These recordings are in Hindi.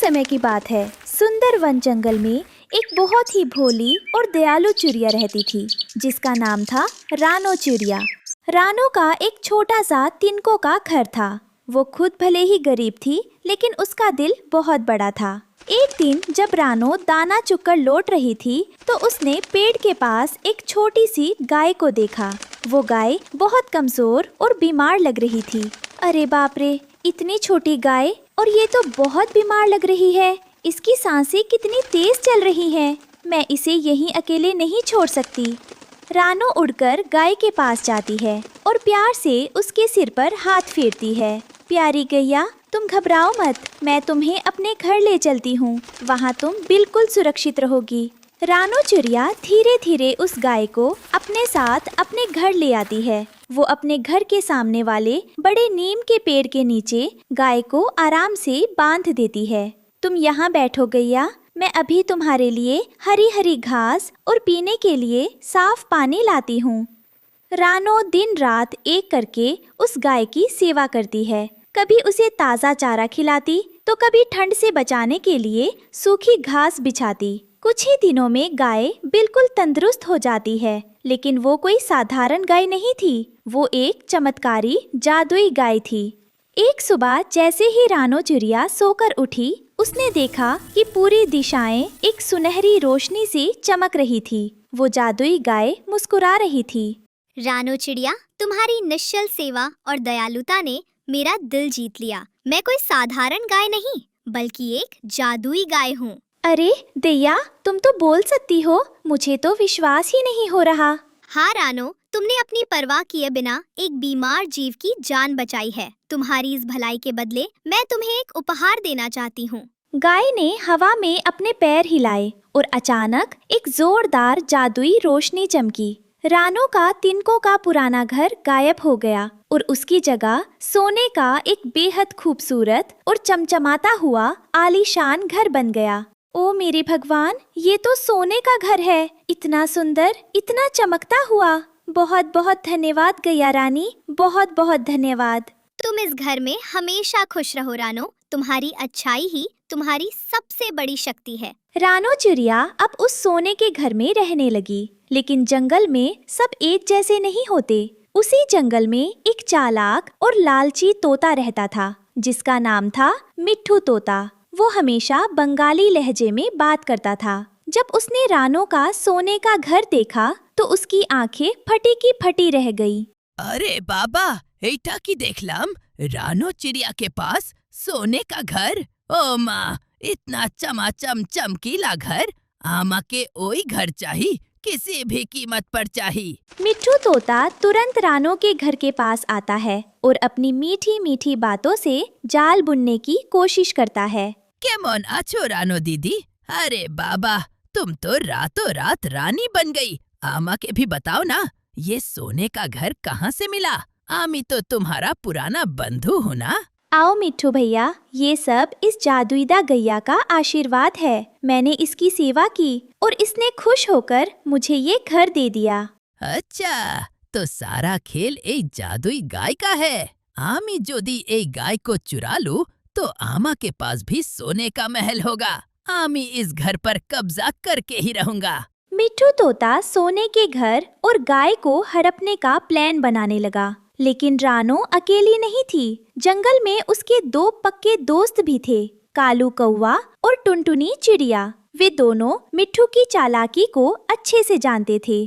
समय की बात है। सुंदर वन जंगल में एक बहुत ही भोली और दयालु चिड़िया रहती थी, जिसका नाम था रानो चिड़िया। रानो का एक छोटा सा तिनकों का घर था। वो खुद भले ही गरीब थी, लेकिन उसका दिल बहुत बड़ा था। एक दिन जब रानो दाना चुगकर लौट रही थी, तो उसने पेड़ के पास एक छोटी सी गाय को देखा। वो गाय बहुत कमजोर और बीमार लग रही थी। अरे बाप रे, इतनी छोटी गाय, और ये तो बहुत बीमार लग रही है। इसकी सांसें कितनी तेज चल रही हैं। मैं इसे यहीं अकेले नहीं छोड़ सकती। रानो उड़कर गाय के पास जाती है और प्यार से उसके सिर पर हाथ फेरती है। प्यारी गैया, तुम घबराओ मत, मैं तुम्हें अपने घर ले चलती हूँ। वहाँ तुम बिल्कुल सुरक्षित रहोगी। रानो चिड़िया धीरे धीरे उस गाय को अपने साथ अपने घर ले आती है। वो अपने घर के सामने वाले बड़े नीम के पेड़ के नीचे गाय को आराम से बांध देती है। तुम यहाँ बैठो गैया, मैं अभी तुम्हारे लिए हरी हरी घास और पीने के लिए साफ पानी लाती हूँ। रानो दिन रात एक करके उस गाय की सेवा करती है। कभी उसे ताज़ा चारा खिलाती, तो कभी ठंड से बचाने के लिए सूखी घास बिछाती। कुछ ही दिनों में गाय बिल्कुल तंदुरुस्त हो जाती है, लेकिन वो कोई साधारण गाय नहीं थी। वो एक चमत्कारी जादुई गाय थी। एक सुबह जैसे ही रानो चिड़िया सोकर उठी, उसने देखा कि पूरी दिशाएं एक सुनहरी रोशनी से चमक रही थी। वो जादुई गाय मुस्कुरा रही थी। रानो चिड़िया, तुम्हारी निश्चल सेवा और दयालुता ने मेरा दिल जीत लिया। मैं कोई साधारण गाय नहीं, बल्कि एक जादुई गाय हूँ। अरे दैया, तुम तो बोल सकती हो। मुझे तो विश्वास ही नहीं हो रहा। हाँ रानो, तुमने अपनी परवाह किए बिना एक बीमार जीव की जान बचाई है। तुम्हारी इस भलाई के बदले मैं तुम्हें एक उपहार देना चाहती हूँ। गाय ने हवा में अपने पैर हिलाए और अचानक एक जोरदार जादुई रोशनी चमकी। रानो का तिनकों का पुराना घर गायब हो गया और उसकी जगह सोने का एक बेहद खूबसूरत और चमचमाता हुआ आलीशान घर बन गया। ओ मेरे भगवान, ये तो सोने का घर है। इतना सुंदर, इतना चमकता हुआ। बहुत बहुत धन्यवाद गैया रानी, बहुत बहुत धन्यवाद। तुम इस घर में हमेशा खुश रहो रानो। तुम्हारी अच्छाई ही तुम्हारी सबसे बड़ी शक्ति है। रानो चिड़िया अब उस सोने के घर में रहने लगी, लेकिन जंगल में सब एक जैसे नहीं होते। उसी जंगल में एक चालाक और लालची तोता रहता था, जिसका नाम था मिट्ठू तोता। वो हमेशा बंगाली लहजे में बात करता था। जब उसने रानो का सोने का घर देखा, तो उसकी आंखें फटी की फटी रह गई। अरे बाबा, एटा की देखलाम रानो चिड़िया के पास सोने का घर। ओ माँ, इतना चमाचम चमकीला घर आमा के ओई घर चाहिए, किसी भी कीमत पर चाहिए। मिट्ठू तोता तुरंत रानो के घर के पास आता है और अपनी मीठी मीठी बातों से जाल बुनने की कोशिश करता है। केमन आछो रानो दीदी? अरे बाबा, तुम तो रातों रात रानी बन गई। आमा के भी बताओ ना, ये सोने का घर कहाँ से मिला? आमी तो तुम्हारा पुराना बंधु हो ना। आओ मिट्ठू भैया, ये सब इस जादुईदा गैया का आशीर्वाद है। मैंने इसकी सेवा की और इसने खुश होकर मुझे ये घर दे दिया। अच्छा, तो सारा खेल एक जादुई गाय का है। आमी जोदी एक गाय को चुरा लूं, तो आमा के पास भी सोने का महल होगा। आमी इस घर पर कब्जा करके ही रहूंगा। मिट्ठू तोता सोने के घर और गाय को हड़पने का प्लान बनाने लगा, लेकिन रानो अकेली नहीं थी। जंगल में उसके दो पक्के दोस्त भी थे, कालू कौवा और टुनटुनी चिड़िया। वे दोनों मिट्ठू की चालाकी को अच्छे से जानते थे।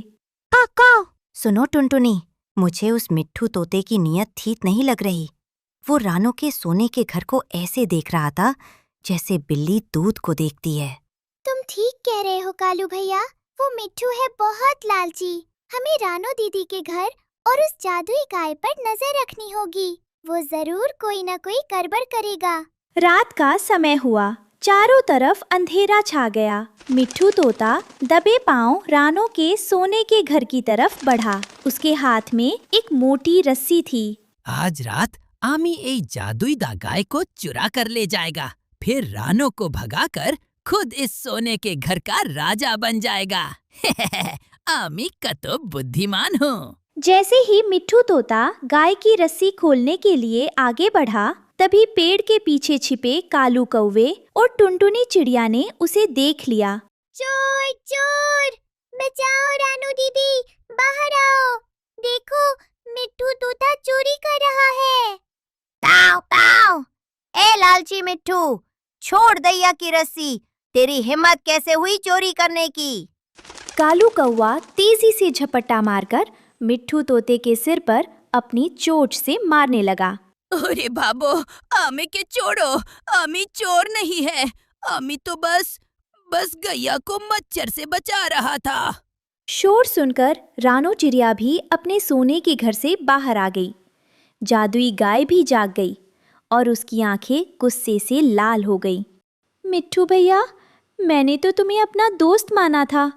काका, सुनो टुनटुनी, मुझे उस मिट्ठू तोते की नीयत ठीक नहीं लग रही। वो रानो के सोने के घर को ऐसे देख रहा था जैसे बिल्ली दूध को देखती है। तुम ठीक कह रहे हो कालू भैया, वो मिट्ठू है बहुत लालची। हमें रानो दीदी के घर और उस जादुई गाय पर नजर रखनी होगी। वो जरूर कोई न कोई गड़बड़ करेगा। रात का समय हुआ, चारों तरफ अंधेरा छा गया। मिट्ठू तोता दबे पांव रानो के सोने के घर की तरफ बढ़ा। उसके हाथ में एक मोटी रस्सी थी। आज रात आमी एक जादुई दा गाय को चुरा कर ले जाएगा, फिर रानो को भगाकर खुद इस सोने के घर का राजा बन जाएगा। आमी का तो बुद्धिमान हूँ। जैसे ही मिट्ठू तोता गाय की रस्सी खोलने के लिए आगे बढ़ा, तभी पेड़ के पीछे छिपे कालू कौवे और टुनटुनी चिड़िया ने उसे देख लिया। चोर चोर, बचाओ रानू दीदी, बाहर आओ। देखो, मिट्ठू तोता चोरी कर रहा है। ताओ ताओ, ए लालची मिट्ठू, छोड़ दैया की रस्सी। तेरी हिम्मत कैसे हुई चोरी करने की? कालू कौवा तेजी से झपट्टा मारकर मिट्ठू तोते के सिर पर अपनी चोंच से मारने लगा। अरे बाबो, आमे के छोड़ो, आमी चोर नहीं है। आमी तो बस गैया को मच्छर से बचा रहा था। शोर सुनकर रानो चिड़िया भी अपने सोने के घर से बाहर आ गई। जादुई गाय भी जाग गई और उसकी आंखें गुस्से से लाल हो गई। मिट्ठू भैया, मैंने तो तुम्हें अपना दोस्त माना था,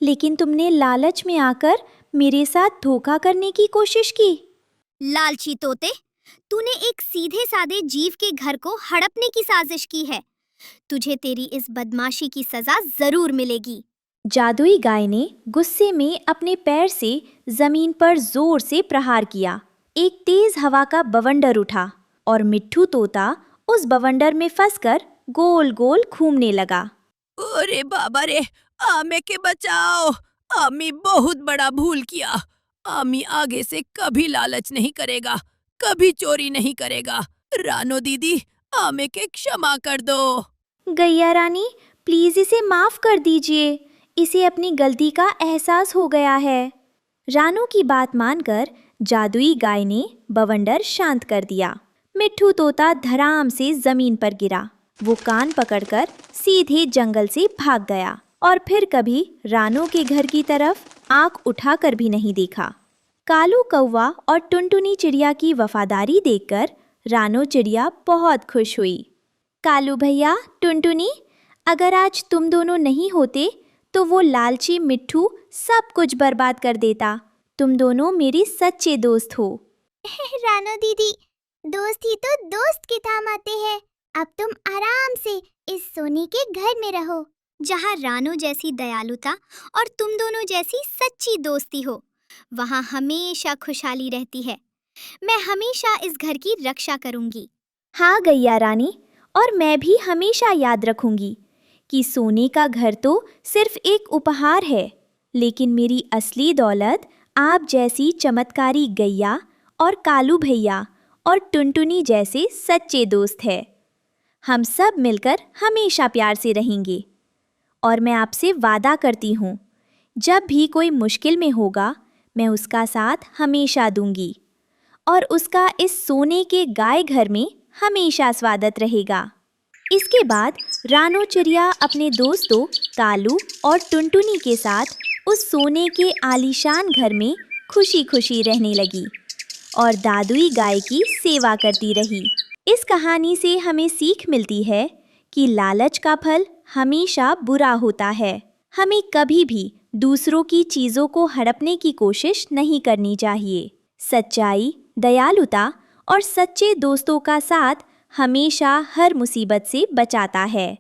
लेकिन तुमने लालच में आकर मेरे साथ धोखा करने की कोशिश की। लालची तोते, तूने एक सीधे साधे जीव के घर को हड़पने की साजिश की है। तुझे तेरी इस बदमाशी की सजा जरूर मिलेगी। जादुई गाय ने गुस्से में अपने पैर से जमीन पर जोर से प्रहार किया। एक तेज हवा का बवंडर उठा और मिट्ठू तोता उस बवंडर में फंसकर गोल गोल घूमने लगा। अरे बाबा रे, आमे के बचाओ। आमी बहुत बड़ा भूल किया। आमी आगे से कभी लालच नहीं करेगा, कभी चोरी नहीं करेगा। रानो दीदी, आमे के क्षमा कर दो। गैया रानी, प्लीज इसे माफ कर दीजिए। इसे अपनी गलती का एहसास हो गया है। रानो की बात मानकर जादुई गाय ने बवंडर शांत कर दिया। मिट्ठू तोता धड़ाम से जमीन पर गिरा। वो कान पकड़कर सीधे जंगल से भाग गया और फिर कभी रानो के घर की तरफ आंख उठाकर भी नहीं देखा। कालू कौवा और टुनटुनी चिड़िया की वफादारी देखकर रानो चिड़िया बहुत खुश हुई। कालू भैया, टुनटुनी, अगर आज तुम दोनों नहीं होते तो वो लालची मिट्ठू सब कुछ बर्बाद कर देता। तुम दोनों मेरी सच्चे दोस्त हो। रानो दीदी, दोस्त ही तो दोस्त के काम आते हैं। अब तुम आराम से इस सोने के घर में रहो, जहाँ रानो जैसी दयालुता और तुम दोनों जैसी सच्ची दोस्ती हो। वहाँ हमेशा खुशहाली रहती है। मैं हमेशा इस घर की रक्षा करूंगी। हाँ गैया रानी, और मैं भी हमेशा याद रखूंगी कि सोने का घर तो सिर्फ एक उपहार है, लेकिन मेरी असली दौलत आप जैसी चमत्कारी गैया और कालू भैया और टुनटुनी जैसे सच्चे दोस्त है। हम सब मिलकर हमेशा प्यार से रहेंगे। और मैं आपसे वादा करती हूँ, जब भी कोई मुश्किल में होगा मैं उसका साथ हमेशा दूंगी और उसका इस सोने के गाय घर में हमेशा स्वागत रहेगा। इसके बाद रानो चिड़िया अपने दोस्तों कालू और टुनटुनी के साथ उस सोने के आलीशान घर में खुशी खुशी रहने लगी और दादुई गाय की सेवा करती रही। इस कहानी से हमें सीख मिलती है कि लालच का फल हमेशा बुरा होता है। हमें कभी भी दूसरों की चीज़ों को हड़पने की कोशिश नहीं करनी चाहिए। सच्चाई, दयालुता और सच्चे दोस्तों का साथ हमेशा हर मुसीबत से बचाता है।